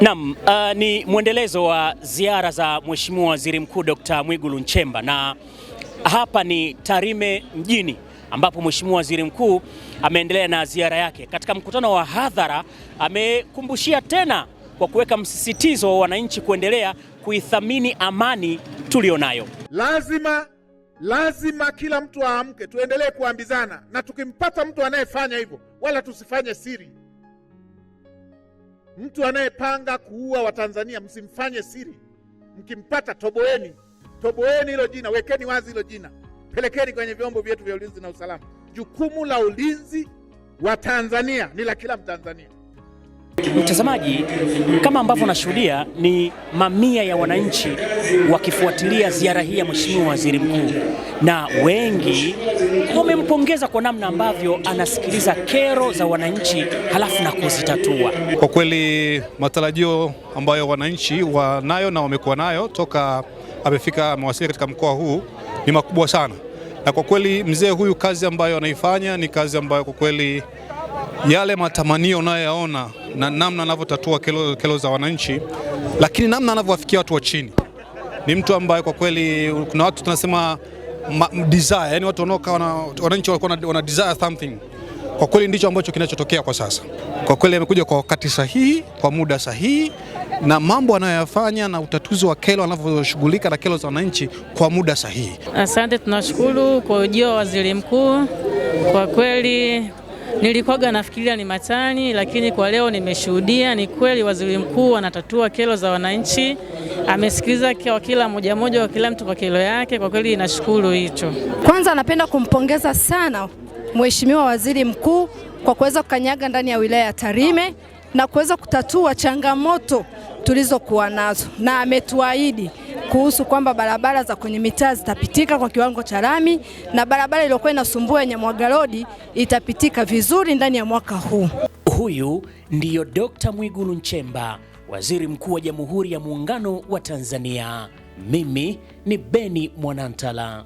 Naam, ni mwendelezo wa ziara za Mheshimiwa Waziri Mkuu Dr. Mwigulu Nchemba, na hapa ni Tarime mjini ambapo Mheshimiwa Waziri Mkuu ameendelea na ziara yake. Katika mkutano wa hadhara amekumbushia tena kwa kuweka msisitizo wa wananchi kuendelea kuithamini amani tulionayo. Lazima kila mtu aamke, tuendelee kuambizana, na tukimpata mtu anayefanya hivyo wala tusifanye siri. Mtu anayepanga kuua Watanzania msimfanye siri. Mkimpata toboeni hilo jina, wekeni wazi hilo jina, pelekeni kwenye vyombo vyetu vya ulinzi na usalama. Jukumu la ulinzi wa Tanzania ni la kila Mtanzania. Mtazamaji, kama ambavyo nashuhudia ni mamia ya wananchi wakifuatilia ziara hii ya Mheshimiwa Waziri Mkuu, na wengi wamempongeza kwa namna ambavyo anasikiliza kero za wananchi halafu na kuzitatua. Kwa kweli matarajio ambayo wananchi wanayo na wamekuwa nayo toka amewasili katika mkoa huu ni makubwa sana, na kwa kweli mzee huyu kazi ambayo anaifanya ni kazi ambayo kwa kweli yale matamanio unayoyaona na namna anavyotatua kero za wananchi, lakini namna anavyowafikia watu wa chini, ni mtu ambaye kwa kweli kuna watu tunasema desire, yani watu wananchi walikuwa wana desire something. Kwa kweli ndicho ambacho kinachotokea kwa sasa. Kwa kweli amekuja kwa wakati sahihi, kwa muda sahihi, na mambo anayoyafanya na utatuzi wa kero anavyoshughulika na kero za wananchi kwa muda sahihi. Asante, tunashukuru kwa ujio wa Waziri Mkuu. Kwa kweli nilikuwa nafikiria ni matani, lakini kwa leo nimeshuhudia ni kweli Waziri Mkuu anatatua kero za wananchi. Amesikiliza kwa kila mmoja wa kila mtu kwa kero yake. Kwa kweli nashukuru hicho. Kwanza napenda kumpongeza sana Mheshimiwa Waziri Mkuu kwa kuweza kukanyaga ndani ya wilaya ya Tarime na kuweza kutatua changamoto tulizokuwa nazo, na ametuahidi kuhusu kwamba barabara za kwenye mitaa zitapitika kwa kiwango cha lami, na barabara iliyokuwa inasumbua ya Nyamwaga Road itapitika vizuri ndani ya mwaka huu. Huyu ndiyo Dr. Mwigulu Nchemba, Waziri Mkuu wa Jamhuri ya Muungano wa Tanzania. Mimi ni Beni Mwanantala.